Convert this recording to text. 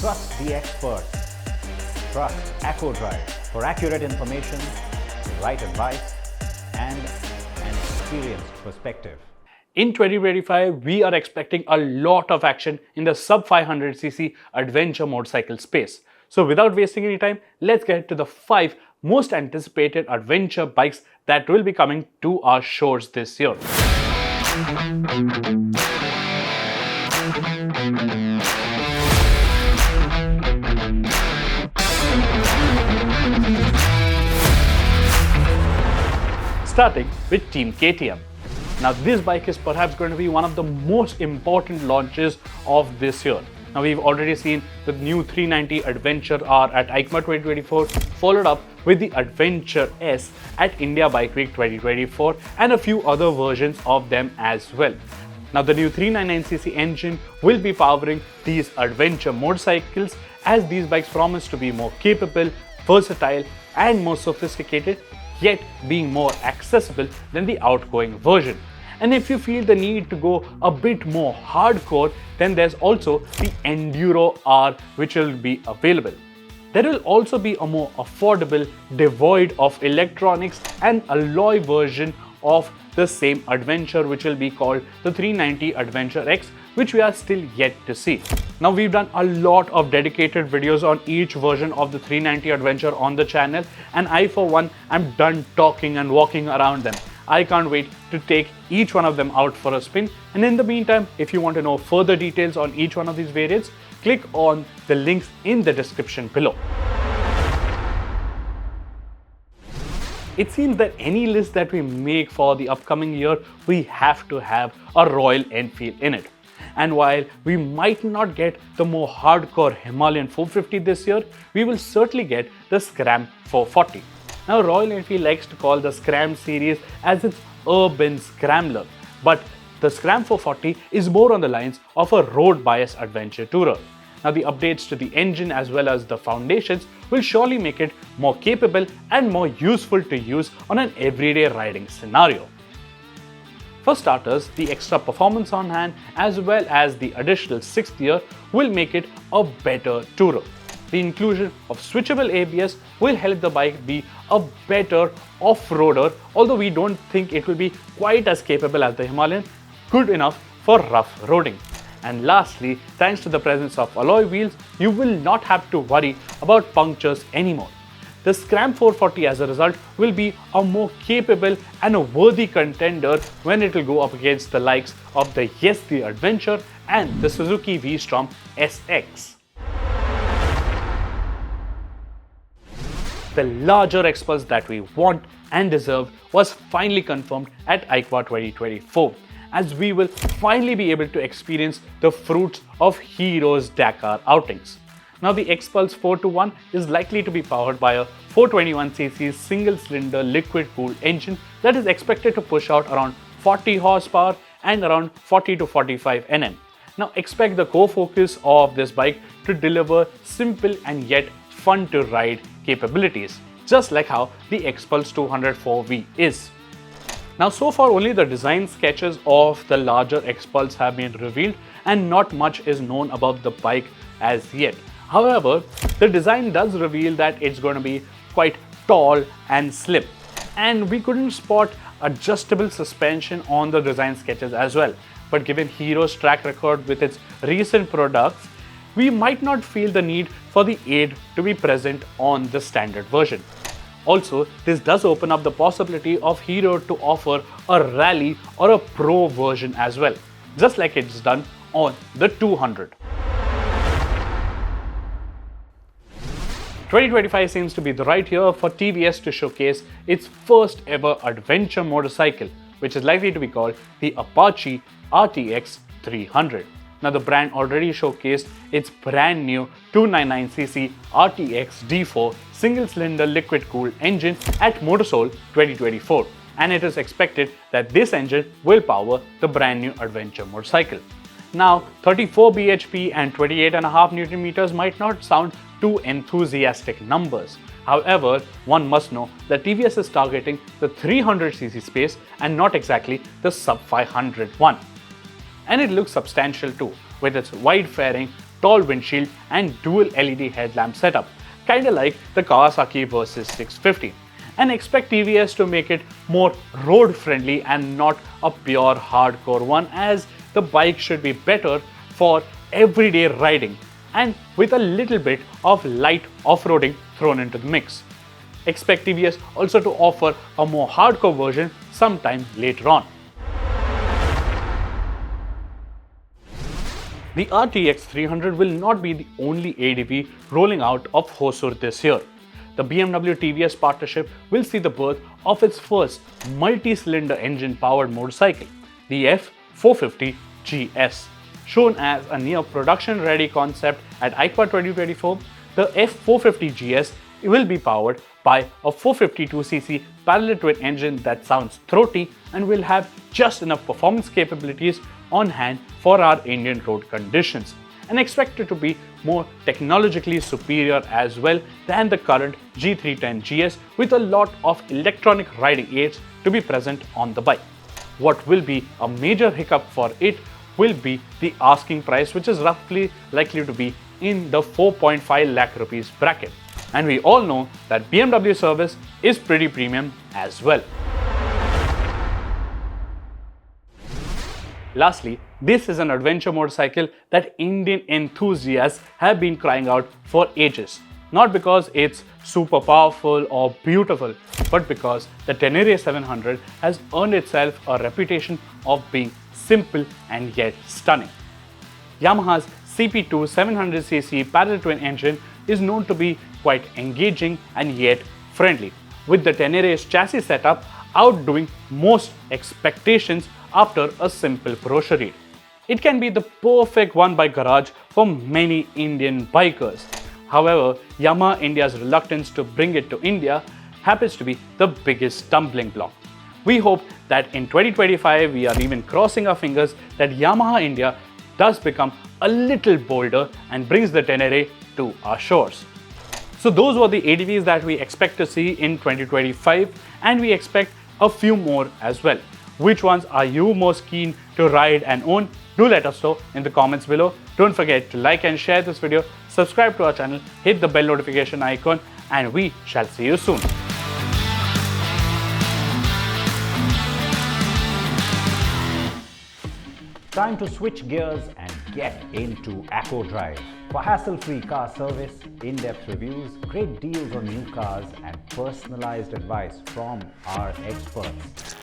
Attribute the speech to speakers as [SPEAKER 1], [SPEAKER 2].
[SPEAKER 1] Trust the experts. Trust EcoDrive for accurate information, right advice, and an experienced perspective.
[SPEAKER 2] In 2025, we are expecting a lot of action in the sub 500cc adventure motorcycle space. So without wasting any time, let's get to the 5 most anticipated adventure bikes that will be coming to our shores this year. Starting with Team KTM. Now this bike is perhaps going to be one of the most important launches of this year. Now we've already seen the new 390 Adventure R at EICMA 2024, followed up with the Adventure S at India Bike Week 2024 and a few other versions of them as well. Now the new 399cc engine will be powering these adventure motorcycles, as these bikes promise to be more capable, versatile and more sophisticated, yet being more accessible than the outgoing version. And if you feel the need to go a bit more hardcore, then there's also the Enduro R which will be available. There will also be a more affordable, devoid of electronics and alloy version of the same adventure, which will be called the 390 Adventure X, which we are still yet to see. Now we've done a lot of dedicated videos on each version of the 390 Adventure on the channel, and I for one am done talking and walking around them. I can't wait to take each one of them out for a spin, and in the meantime, if you want to know further details on each one of these variants, click on the links in the description below. It seems that any list that we make for the upcoming year, we have to have a Royal Enfield in it. And while we might not get the more hardcore Himalayan 450 this year, we will certainly get the Scram 440. Now Royal Enfield likes to call the Scram series as its urban scrambler, but the Scram 440 is more on the lines of a road bias adventure tourer. Now the updates to the engine as well as the foundations will surely make it more capable and more useful to use on an everyday riding scenario. For starters, the extra performance on hand as well as the additional 6th gear will make it a better tourer. The inclusion of switchable ABS will help the bike be a better off-roader, although we don't think it will be quite as capable as the Himalayan, good enough for rough roading. And lastly, thanks to the presence of alloy wheels, you will not have to worry about punctures anymore. The Scram 440 as a result will be a more capable and a worthy contender when it will go up against the likes of the the Adventure and the Suzuki V-Strom SX. The larger X-Pulse that we want and deserve was finally confirmed at EICMA 2024, as we will finally be able to experience the fruits of Hero's Dakar outings. Now the X-Pulse 421 is likely to be powered by a 421cc single-cylinder liquid-cooled engine that is expected to push out around 40 horsepower and around 40 to 45 Nm. Now expect the core focus of this bike to deliver simple and yet fun to ride capabilities, just like how the X-Pulse 204V is. Now so far only the design sketches of the larger X-Pulse have been revealed and not much is known about the bike as yet. However, the design does reveal that it's going to be quite tall and slim, and we couldn't spot adjustable suspension on the design sketches as well. But given Hero's track record with its recent products, we might not feel the need for the aid to be present on the standard version. Also, this does open up the possibility of Hero to offer a rally or a pro version as well, just like it's done on the 200. 2025 seems to be the right year for TVS to showcase its first ever adventure motorcycle, which is likely to be called the Apache RTX 300. Now the brand already showcased its brand new 299cc RTX D4 single-cylinder liquid-cooled engine at Motorsoul 2024, and it is expected that this engine will power the brand new adventure motorcycle. Now 34 bhp and 28.5 Nm might not sound too enthusiastic numbers. However, one must know that TVS is targeting the 300cc space and not exactly the sub 500 one. And it looks substantial too, with its wide fairing, tall windshield and dual LED headlamp setup, kinda like the Kawasaki Versys 650. And expect TVS to make it more road friendly and not a pure hardcore one, as the bike should be better for everyday riding and with a little bit of light off-roading thrown into the mix. Expect TVS also to offer a more hardcore version sometime later on. The RTX 300 will not be the only ADV rolling out of Hosur this year. The BMW TVS partnership will see the birth of its first multi-cylinder engine-powered motorcycle, the F450 GS. Shown as a near production-ready concept at EICMA 2024, the F450 GS will be powered by a 452cc parallel twin engine that sounds throaty and will have just enough performance capabilities on hand for our Indian road conditions, and expected to be more technologically superior as well than the current G310 GS, with a lot of electronic riding aids to be present on the bike. What will be a major hiccup for it will be the asking price, which is roughly likely to be in the 4.5 lakh rupees bracket. And we all know that BMW service is pretty premium as well. Lastly, this is an adventure motorcycle that Indian enthusiasts have been crying out for ages. Not because it's super powerful or beautiful, but because the Tenere 700 has earned itself a reputation of being simple and yet stunning. Yamaha's CP2 700cc parallel twin engine is known to be quite engaging and yet friendly, with the Tenere's chassis setup outdoing most expectations after a simple brochure read. It can be the perfect one-bike garage for many Indian bikers. However, Yamaha India's reluctance to bring it to India happens to be the biggest stumbling block. We hope that in 2025 we are even crossing our fingers that Yamaha India does become a little bolder and brings the Tenere to our shores. So those were the ADVs that we expect to see in 2025, and we expect a few more as well. Which ones are you most keen to ride and own? Do let us know in the comments below. Don't forget to like and share this video, subscribe to our channel, hit the bell notification icon, and we shall see you soon.
[SPEAKER 1] Time to switch gears and get into Acco Drive. For hassle-free car service, in-depth reviews, great deals on new cars, and personalized advice from our experts.